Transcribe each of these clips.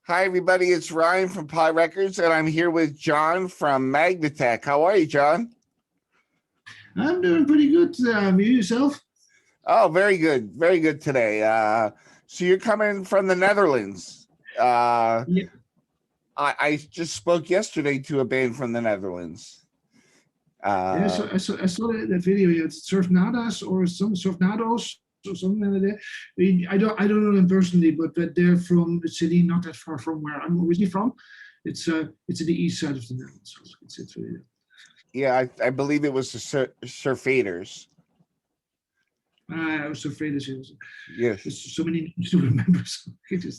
Hi, everybody. It's Ryan from Pi Records, and I'm here with John from Magnatech. How are you, John? I'm doing pretty good. You yourself? Oh, very good. Very good today. So you're coming from the Netherlands. Yeah. I just spoke yesterday to a band from the Netherlands. Yeah, Uh, I saw that video. Yeah, it's Surfnadas or some Surfnados or something like that. I don't know them personally, but they're from a city not that far from where I'm originally from. It's in the east side of the Netherlands. So it's really, yeah, I believe it was the Surfaders. I was so afraid Yes. there's so many names to remember. So but yeah.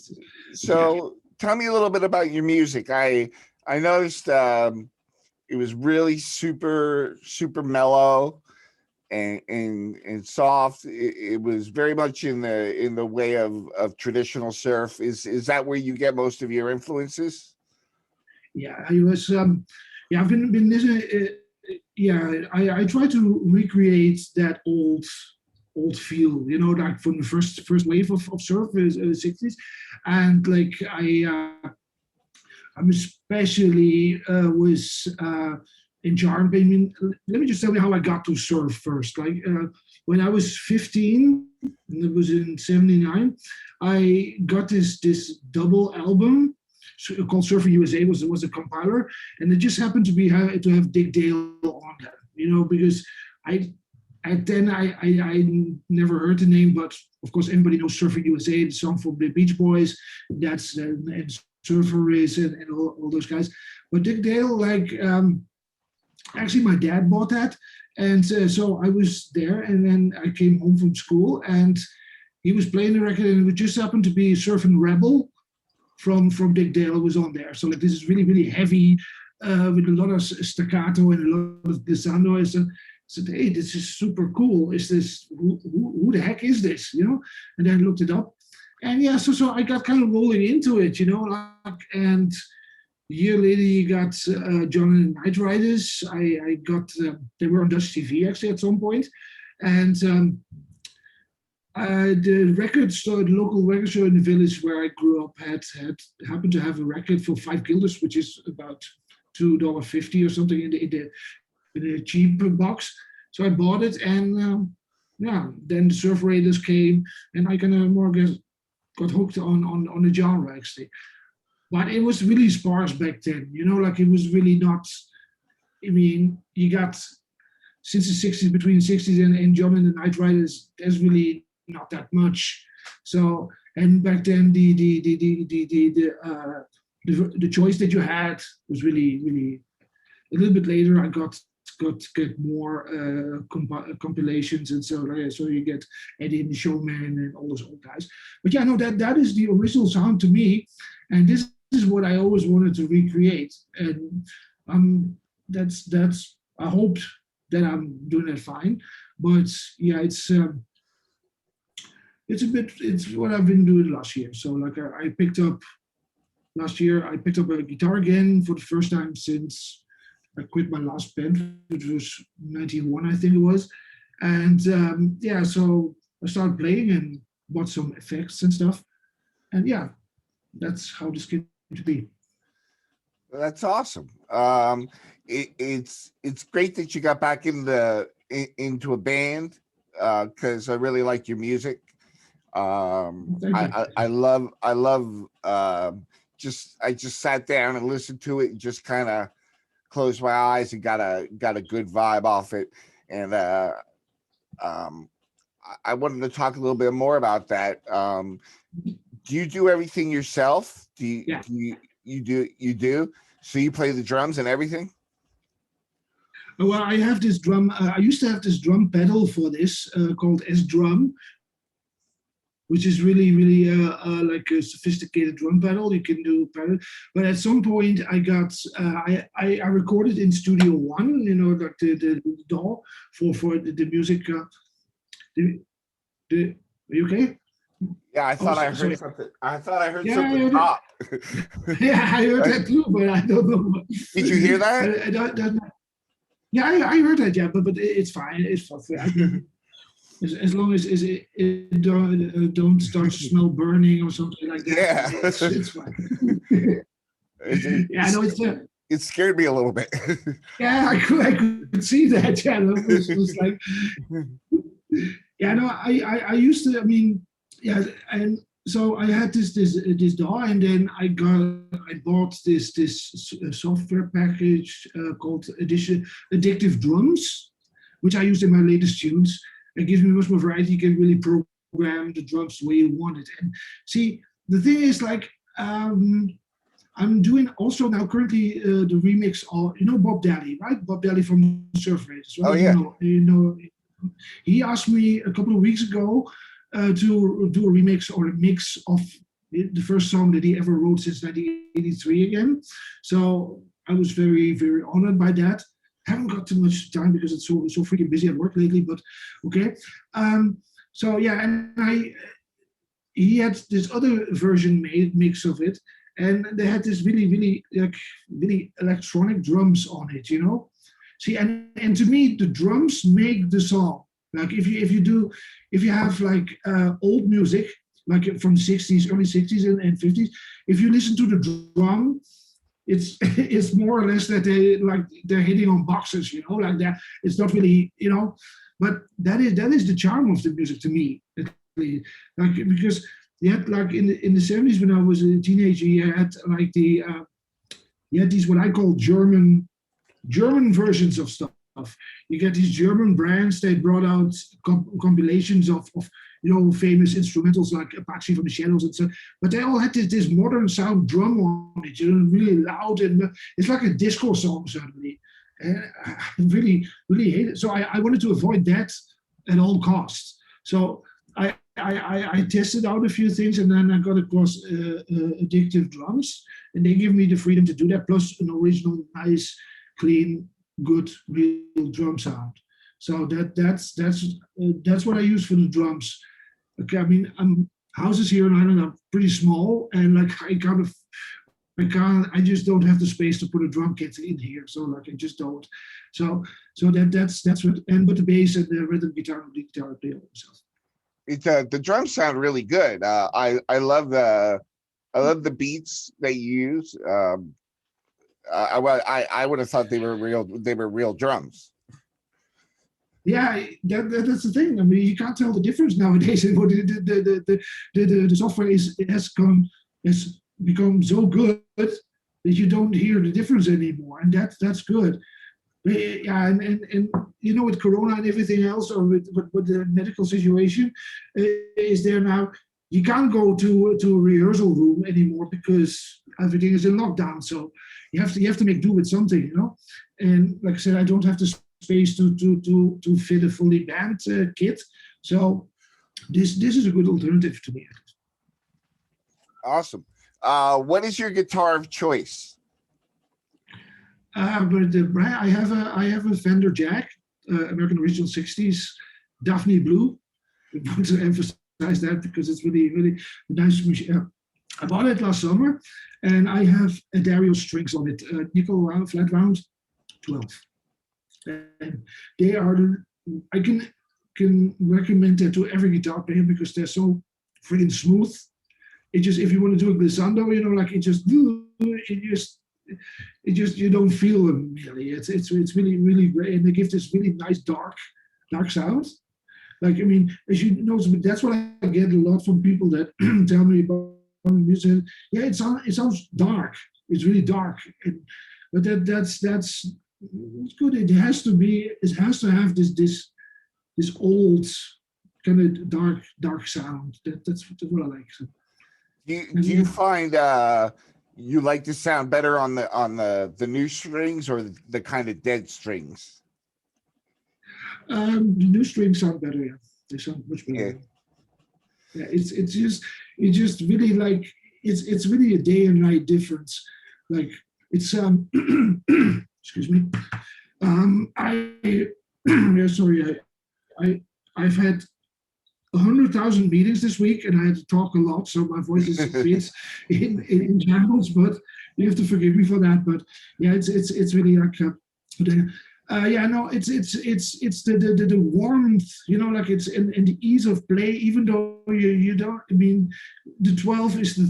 So tell me a little bit about your music. I noticed it was really super mellow and soft. It was very much in the way of traditional surf. Is that where you get most of your influences? Yeah, I was. Yeah, I've been listening. Yeah, I try to recreate that old feel. Like from the first wave of surf is 60s, and like I'm especially was enjoying. I mean, let me just tell you how I got to surf first. Like when I was 15, and it was in '79, I got this double album called Surfer USA. Was a compiler, and it just happened to have Dick Dale on that. Because I and then I never heard the name, but of course everybody knows Surfer USA, the song from the Beach Boys. That's and Surfer is and all those guys. But Dick Dale, like actually my dad bought that, and so I was there, and then I came home from school, and he was playing the record, and it just happened to be Surfing Rebel from Dick Dale was on there. So like this is really heavy with a lot of staccato and a lot of glissando. I said, hey, this is super cool. Is this who the heck is this? And then I looked it up, and yeah, so I got kind of rolling into it, and a year later, you got John and the Night Riders. I got they were on Dutch TV actually at some point, and the record store, the local record store in the village where I grew up, had happened to have a record for 5 guilders, which is about $2.50 or something in the cheap box. So I bought it, and yeah, then the Surf Raiders came, and I kind of more or less got hooked on the genre actually. But it was really sparse back then, like it was really not. I mean, you got since the '60s, between the '60s and John and the Night Riders, there's really not that much. So, and back then the choice that you had was really a little bit later. I got get more compilations, and so you get Eddie and the Showman and all those old guys. But yeah, no, that is the original sound to me, and this is what I always wanted to recreate, and that's I hope that I'm doing that fine. But yeah, it's what I've been doing last year. So like I picked up last year, I picked up a guitar again for the first time since I quit my last band, which was '91, I think it was. And yeah, so I started playing and bought some effects and stuff. And yeah, that's how this came to be. That's awesome. It's great that you got back into a band because I really like your music. Thank you. I love I just sat down and listened to it and just kind of closed my eyes and got a good vibe off it. And um, I wanted to talk a little bit more about that. Do you do everything yourself? Yeah. You do? So you play the drums and everything? Well, I have this drum. I used to have this drum pedal for this called S Drum, which is really like a sophisticated drum pedal. You can do pedal, but at some point I got I recorded in Studio One, like the DAW for the music. The, the Are you okay? Yeah, I Oh, thought I heard sorry. something. I thought I heard Yeah, I something heard it. pop. Yeah, I heard that too, but I don't know. Did you hear that? That, yeah, I heard that. Yeah, but it's fine. It's fine. as long as it don't start to smell burning or something like that. Yeah. It's fine. It, Yeah, I know it's it scared me a little bit. yeah, I could see that. Yeah, that was like, yeah, no, I used to. I mean, yeah, and so I had this DAW, and then I bought this software package called Addictive Drums, which I used in my latest tunes. It gives me much more variety. You can really program the drums the way you want it. And see, the thing is like. I'm doing also now currently the remix of Bob Daly, right? Bob Daly from Surf Raiders. Oh Well, yeah. he asked me a couple of weeks ago to do a remix or a mix of the first song that he ever wrote since 1983 again. So I was very, very honored by that. Haven't got too much time because it's so freaking busy at work lately, but okay. So yeah, and he had this other version made mix of it, and they had this really electronic drums on it, See, and to me, the drums make the song. Like if you have like old music, like from '60s, early '60s and '50s, if you listen to the drum, it's it's more or less that they're hitting on boxes, like that. It's not really, but that is the charm of the music to me, like because you had like in the '70s when I was a teenager, you had like you had these what I call German versions of stuff. You get these German brands. They brought out compilations of famous instrumentals like Apache from the Shadows and so. But they all had this modern sound drum on it, really loud, and it's like a disco song suddenly. And I really hate it. So I wanted to avoid that at all costs. So I tested out a few things, and then I got across Addictive Drums, and they give me the freedom to do that, plus an original, nice, clean, good, real drum sound. So that's what I use for the drums. Okay, I mean, houses here in Ireland are pretty small, and like I just don't have the space to put a drum kit in here. So like I just don't. So that's what. And but the bass and the rhythm guitar and lead guitar I play all myself. The drums sound really good. I love the beats they use. I would have thought they were real drums. Yeah, that's the thing. I mean, you can't tell the difference nowadays. The software has become so good that you don't hear the difference anymore, and that's good. Yeah, and with Corona and everything else, or with the medical situation is there now, you can't go to a rehearsal room anymore because everything is in lockdown. So you have to make do with something, And like I said, I don't have the space to fit a fully band kit. So this is a good alternative to me. Awesome. What is your guitar of choice? But I have a Fender Jack, American Original 60s, Daphne Blue. I want to emphasize that because it's really nice machine. I bought it last summer, and I have a Dario strings on it, nickel round, flat round, 12. And they are I can recommend that to every guitar player because they're so freaking smooth. It just if you want to do a glissando, like it just you don't feel them really. It's really great, and they give this really nice dark sound. Like I mean, as you know, that's what I get a lot from people that tell me about music. Yeah, it sounds dark. It's really dark, but that's good. It has to have this old kind of dark sound. That's what I like. So, do you find you like to sound better on the new strings or the kind of dead strings? The new strings sound better. Yeah, they sound much better. Yeah, it's just really like it's really a day and night difference. Like it's excuse me. I've had 100,000 meetings this week, and I had to talk a lot, so my voice is fits in channels. But you have to forgive me for that. But yeah, it's really like Yeah, no, it's the warmth, like it's in the ease of play. Even though you don't, I mean, the 12 is the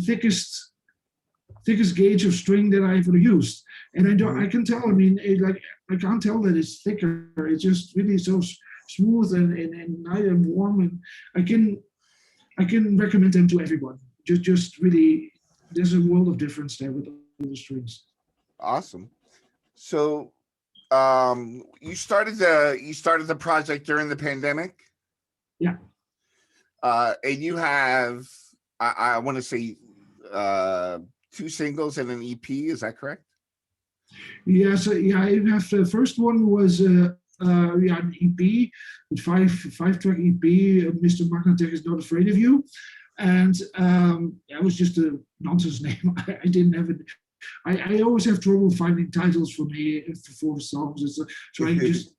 thickest gauge of string that I've ever used, and Mhm. I can tell. I mean, like I can't tell that it's thicker. It's just really so smooth and nice and warm, and I can recommend them to everyone. Just really, there's a world of difference there with all the strings. Awesome. So, you started the project during the pandemic, Yeah. and you have, I want to say, uh, two singles and an EP. Is that correct? Yeah, so yeah, I have the first one was yeah, an EP, with five track EP. Mr. Magnatech is not afraid of you, and that was just a nonsense name. I didn't have it. I always have trouble finding titles for me for the songs, so I just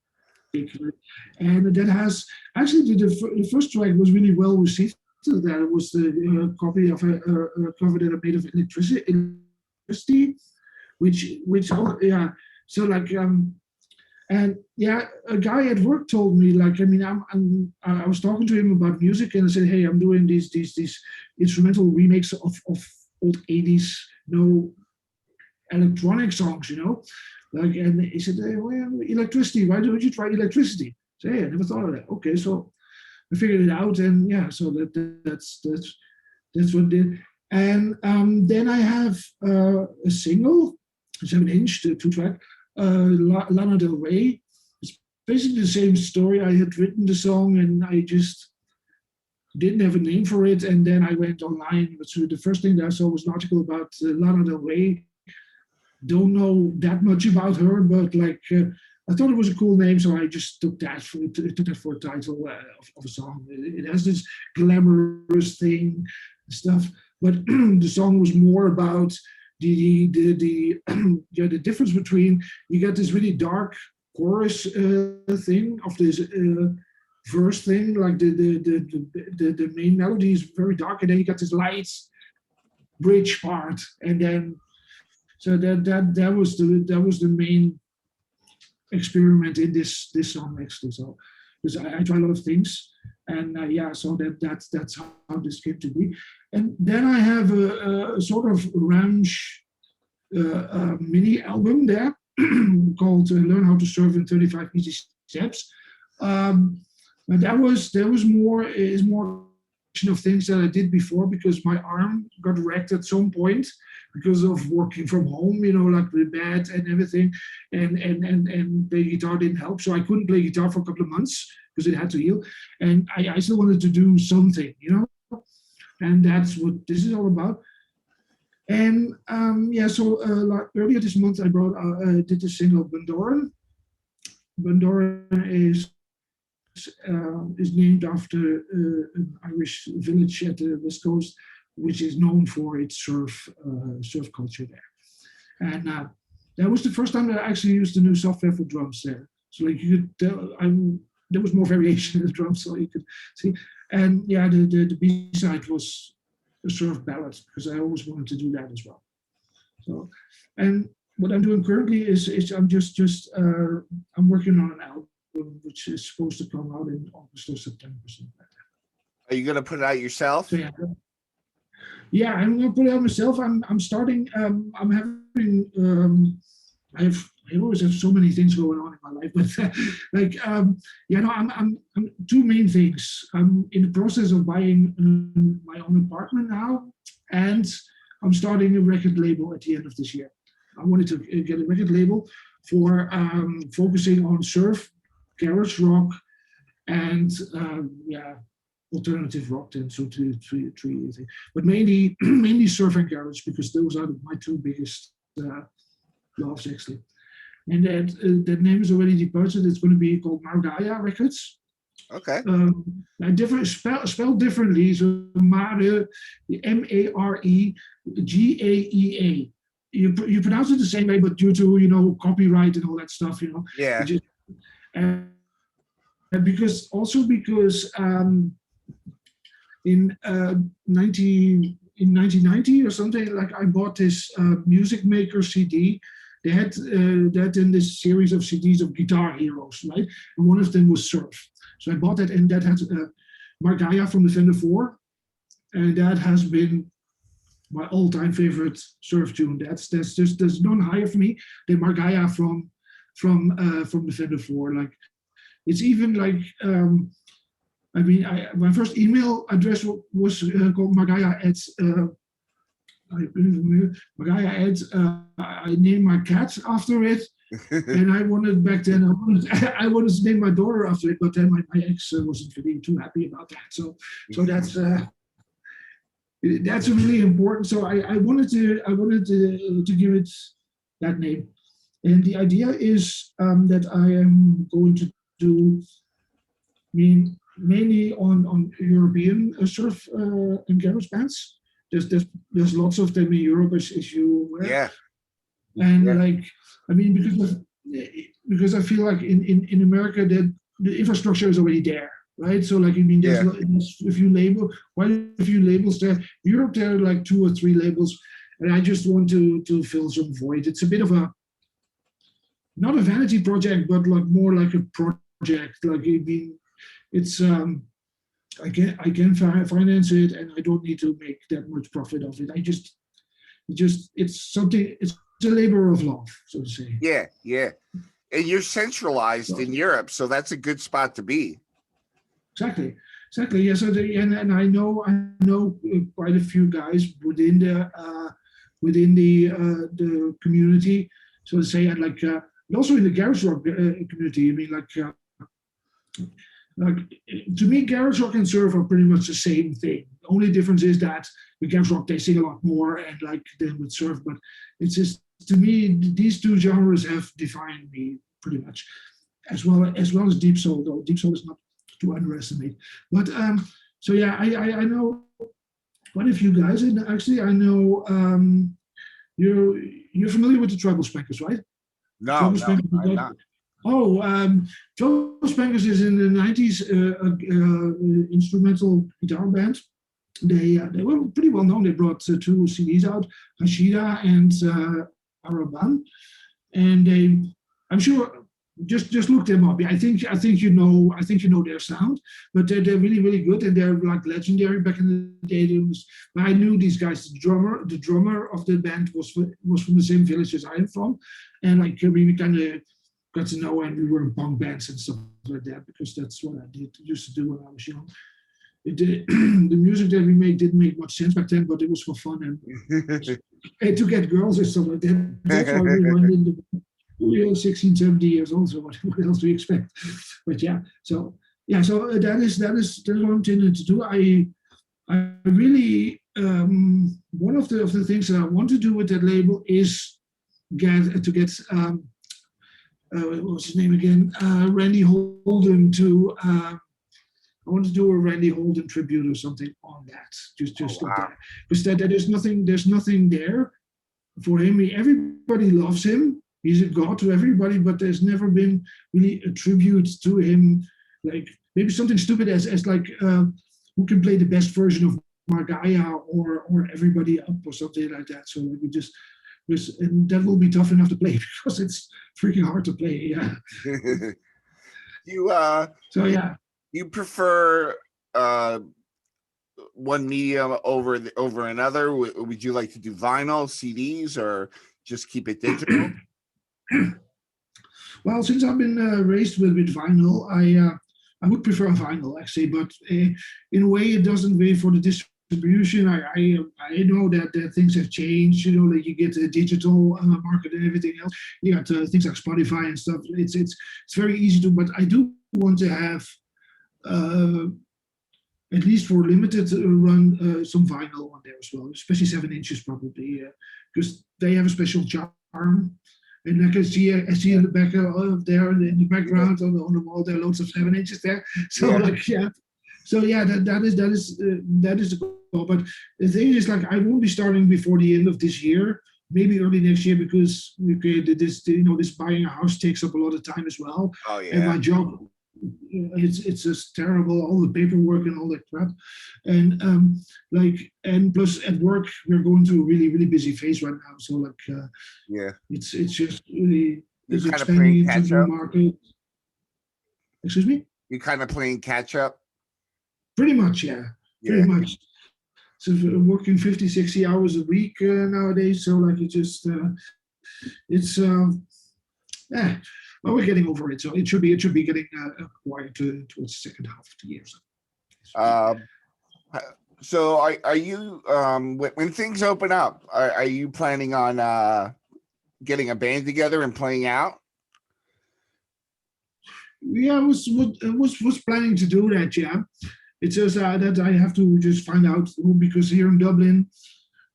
take it. And that has actually the first track was really well received. That was the copy of a cover that I made of electricity, which yeah, so like and yeah, a guy at work told me, like, I mean, I was talking to him about music, and I said, hey, I'm doing these instrumental remakes of old 80s, electronic songs, like, and he said, hey, well, electricity, why don't you try electricity? I said, hey, I never thought of that. Okay, so I figured it out, and yeah, so that's what I did. And then I have a single, 7 inch, the 2 track, Lana Del Rey. It's basically the same story. I had written the song and I just didn't have a name for it. And then I went online. So the first thing that I saw was an article about Lana Del Rey. Don't know that much about her, but like I thought it was a cool name, so I just took that for a title of a song. It has this glamorous thing, stuff, but the song was more about the yeah, the difference between, you got this really dark chorus thing of this verse thing, like the main melody is very dark, and then you got this light bridge part, and then so that was the main experiment in this song, actually. So because I try a lot of things, and yeah, so that's how this came to be. And then I have a sort of ranch mini album there called "Learn How to Surf in 35 Easy Steps." But that was more of things that I did before, because my arm got wrecked at some point because of working from home, like the bed and everything, and the guitar didn't help, so I couldn't play guitar for a couple of months because it had to heal, and I still wanted to do something, and that's what this is all about. And yeah, so like earlier this month I did the single Bundoran. Bundoran is named after an Irish village at the west coast, which is known for its surf culture there. And that was the first time that I actually used the new software for drums there. So like you could tell, there was more variation in the drums, so you could see. And yeah, the B side was a surf ballad, because I always wanted to do that as well. So, and what I'm doing currently is I'm working on an album which is supposed to come out in August or September, something like that. Are you gonna put it out So yourself? yeah, I'm gonna put it out myself. I'm starting. I'm having. I always have so many things going on in my life, but like yeah, no, I'm two main things. I'm in the process of buying my own apartment now, and I'm starting a record label at the end of this year. I wanted to get a record label for focusing on surf, garage rock, and yeah, alternative rock, then, so three things. But mainly surf and garage, because those are my two biggest loves, actually. And that name is already departed. It's going to be called Margaia Records. Okay. Different spelled differently. So Mare, Maregaea. You pronounce it the same way, but due to copyright and all that stuff, Yeah. just, and because in 1990 or something, like I bought this Music Maker CD they had that in this series of CDs of Guitar Heroes, right? And one of them was Surf. So I bought that, and that had Margaya from the Fender 4, and that has been my all-time favorite surf tune. That's just there's none higher for me than Margaya from the Fender 4. Like it's even like I mean, my first email address was called Margaya at Margaya at I named my cat after it. And I wanted back then, I wanted to name my daughter after it, but then my ex wasn't really too happy about that. So that's really important. So I wanted to give it that name. And the idea is that I am going to do, mainly on European surf and garage bands. There's lots of them in Europe, as you aware. Yeah. And like, I mean, because I feel like in America that the infrastructure is already there, right? So like, I mean, there's quite a few labels there. Europe, there are like 2 or 3 labels, and I just want to fill some void. It's a bit of not a vanity project, but like more like a project. Like, I mean, it's I can finance it, and I don't need to make that much profit of it. It's something. It's a labor of love, so to say. Yeah, yeah. And you're centralized in Europe, so that's a good spot to be. Exactly. Yeah. So and I know quite a few guys within the community. So to say, and like also in the garage rock community. I mean, like to me, garage rock and surf are pretty much the same thing. The only difference is that with garage rock they sing a lot more, and like than with surf. But it's just, to me, these 2 genres have defined me pretty much, as well as deep soul. Though deep soul is not to underestimate. But so yeah, I know quite a few guys, and actually I know you're familiar with the Treble Spankers, right? No, I'm not. Oh, Treble Spankers is in the 90s instrumental guitar band. They were pretty well known. They brought 2 CDs out, Hashida and Araban, and I'm sure just look them up. I think you know their sound, but they're really good, and they're like legendary back in the day. But I knew these guys. The drummer of the band was from the same village as I am from, and like we kind of got to know, and we were in punk bands and stuff like that, because that's what I used to do when I was young. The music that we made didn't make much sense back then, but it was for fun and to get girls or something like that. That's why we went in we were 16, 17 years old, so what else do you expect? But yeah, so that is what I'm intending to do. I really one of the things that I want to do with that label is get what's his name again? Randy Holden to. I want to do a Randy Holden tribute or something on that. Just like that, because there's nothing there for him. Everybody loves him. He's a god to everybody, but there's never been really a tribute to him. Like maybe something stupid as like who can play the best version of Margaya or Everybody Up or something like that. So we just and that will be tough enough to play because it's freaking hard to play. Yeah. So yeah. You prefer one medium over another? Would you like to do vinyl, CDs, or just keep it digital? Well, since I've been raised with vinyl, I would prefer vinyl actually, but in a way it doesn't really for the distribution. I know that things have changed. You know, like you get a digital market and everything else. You got things like Spotify and stuff. It's very easy to, but I do want to have. At least for limited run, some vinyl on there as well, especially 7 inches probably, because they have a special charm. And I can see in the back there in the background on the wall, there are loads of 7 inches there. So that is the goal. But the thing is, like, I won't be starting before the end of this year, maybe early next year, because we created this. This buying a house takes up a lot of time as well. Oh yeah. And it's just terrible, all the paperwork and all that crap. And and plus at work we're going through a really busy phase right now. So Yeah. it's just really You're it's kind of playing expanding into catch new up. market. Excuse me? You're kind of playing catch up. Pretty much, yeah. Pretty Yeah. much. So I'm working 50, 60 hours a week nowadays. So it's yeah. Well, we're getting over it. So it should be getting quiet towards the second half of the year. So. Um, so are you when things open up, are you planning on getting a band together and playing out? Yeah, I was planning to do that. Yeah, it's just that I have to just find out who, because here in Dublin,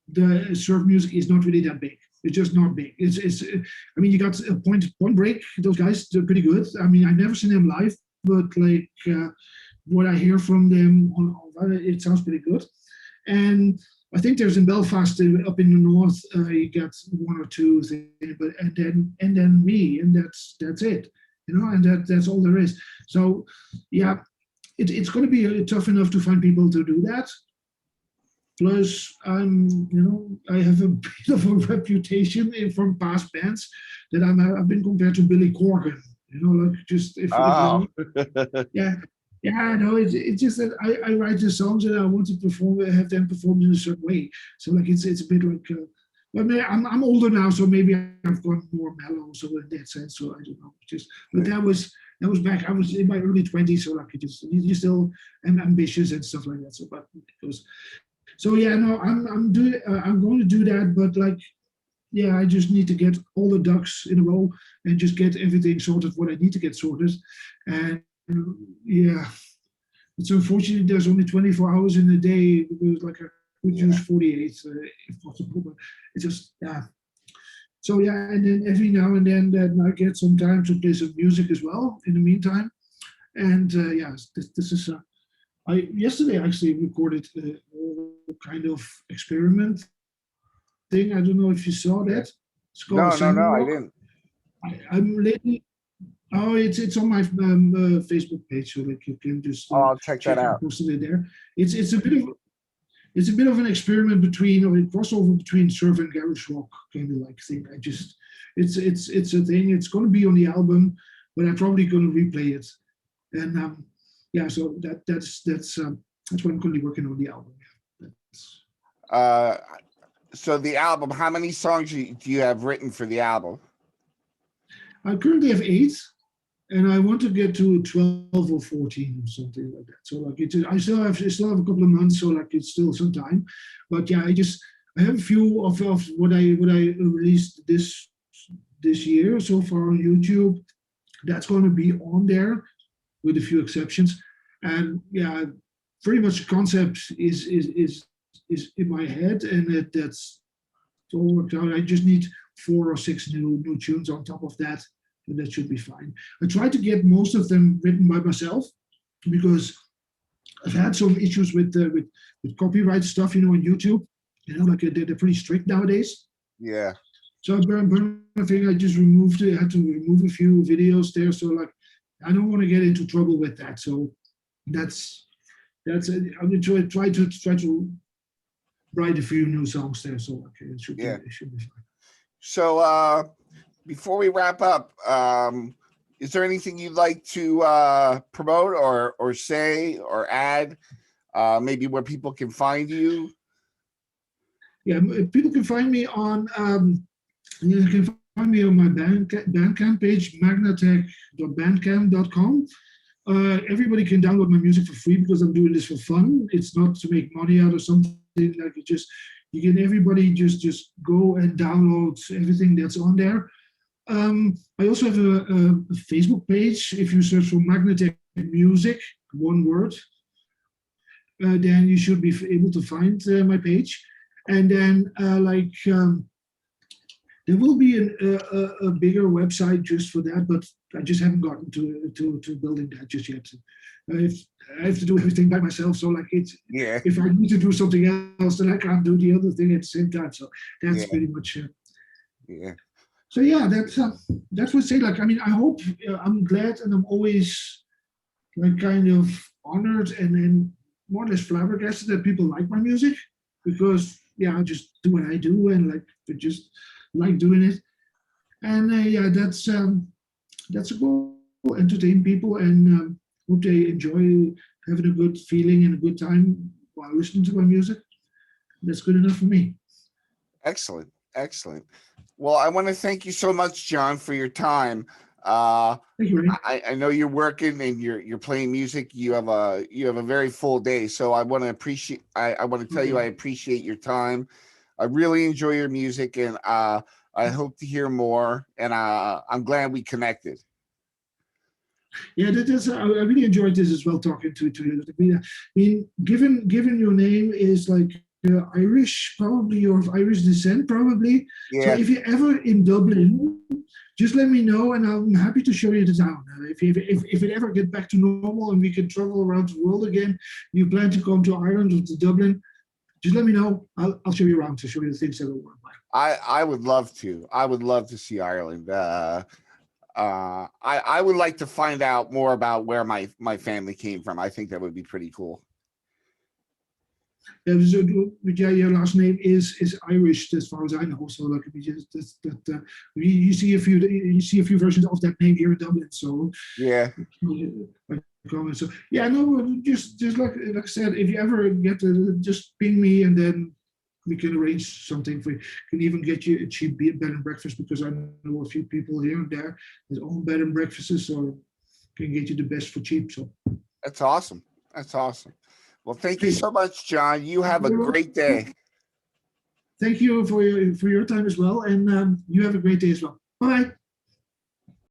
the surf music is not really that big. It's just not big. It's. I mean, you got a Point Break. Those guys, they're pretty good. I mean, I've never seen them live, but what I hear from them it sounds pretty good. And I think there's in Belfast up in the north, you got one or two things, but and then me, and that's it. And that's all there is. So yeah, it's going to be tough enough to find people to do that. Plus, I have a bit of a reputation from past bands that I've been compared to Billy Corgan. Like just if Oh. yeah, yeah, I know. It's just that I write the songs and I want to have them performed in a certain way. So like it's a bit like, but I'm older now, so maybe I've gone more mellow, so in that sense. So I don't know. But that was back. I was in my early 20s, so like you still am ambitious and stuff like that. So but it was. So yeah, no, I'm going to do that, but like, yeah, I just need to get all the ducks in a row and just get everything sorted what I need to get sorted. And yeah, it's unfortunate there's only 24 hours in a day, because like I could use 48 if possible, but it's just, yeah. So yeah, and then every now and then I get some time to play some music as well in the meantime. And yeah, this is I yesterday actually recorded a kind of experiment thing. I don't know if you saw that. It's called No, Simon I Rock. didn't. I'm lately. Oh, it's on my Facebook page, so like you can just Oh, I'll check that check. I out. posted it there. It's a bit of an experiment between, or a crossover between surf and garage rock kind of like thing. It's a thing. It's going to be on the album, but I'm probably going to replay it. And yeah, so that's what I'm currently working on the album. Uh, so the album, how many songs do you have written for the album? I currently have 8, and I want to get to 12 or 14 or something like that. So like I still have a couple of months, so like it's still some time. But yeah, I have a few of what I released this year so far on YouTube. That's going to be on there, with a few exceptions. And yeah, pretty much the concept is in my head, and that's all worked out. I just need 4 or 6 new tunes on top of that, and that should be fine. I tried to get most of them written by myself, because I've had some issues with copyright stuff, on YouTube. Like they're pretty strict nowadays. Yeah. So I think I just had to remove a few videos there. So like, I don't want to get into trouble with that. So that's it. I'm going to try to write a few new songs there. So okay, it should be fine. So before we wrap up, is there anything you'd like to promote or say or add? Maybe where people can find you? Yeah, people can find me on you can find me on my Bandcamp page, magnatech.bandcamp.com. Everybody can download my music for free, because I'm doing this for fun. It's not to make money out of something. Like everybody just go and download everything that's on there. I also have a Facebook page. If you search for Magnatech Music, one word, then you should be able to find my page. And then there will be a bigger website just for that, but I just haven't gotten to building that just yet. I have to do everything by myself, so like if I need to do something else, then I can't do the other thing at the same time. So that's pretty much it. Yeah. So yeah, that's what I say. Like, I mean, I hope, I'm glad, and I'm always like kind of honored and then more or less flabbergasted that people like my music because yeah, I just do what I do and like I just like doing it. And yeah, that's a goal. Entertain people and hope they enjoy having a good feeling and a good time while listening to my music. That's good enough for me. Excellent, excellent. Well, I want to thank you so much, John, for your time. Uh, Thank you, Ray. I know you're working and you're playing music. You have a very full day, so I want to appreciate. I want to tell you I appreciate your time. I really enjoy your music, and I hope to hear more. And I'm glad we connected. Yeah, I really enjoyed this as well. Talking to you. I mean, given your name is like Irish, probably you're of Irish descent, probably. So Yeah, if you're ever in Dublin, just let me know, and I'm happy to show you the town. If it ever get back to normal and we can travel around the world again, you plan to come to Ireland or to Dublin, just let me know. I'll show you around to show you the things that are worthwhile. I would love to. I would love to see Ireland. I would like to find out more about where my family came from. I think that would be pretty cool. Yeah, so, but yeah, your last name is Irish as far as I know. So like we just that you see a few versions of that name here in Dublin. So Yeah, so yeah, no, just like I said, if you ever get to just ping me and then we can arrange something for you. Can even get you a cheap bed and breakfast because I know a few people here and there that own bed and breakfasts or can get you the best for cheap. So that's awesome. That's awesome. Well, thank you hey, so much, John. You have a great day. thank you for your time as well, and you have a great day as well. Bye.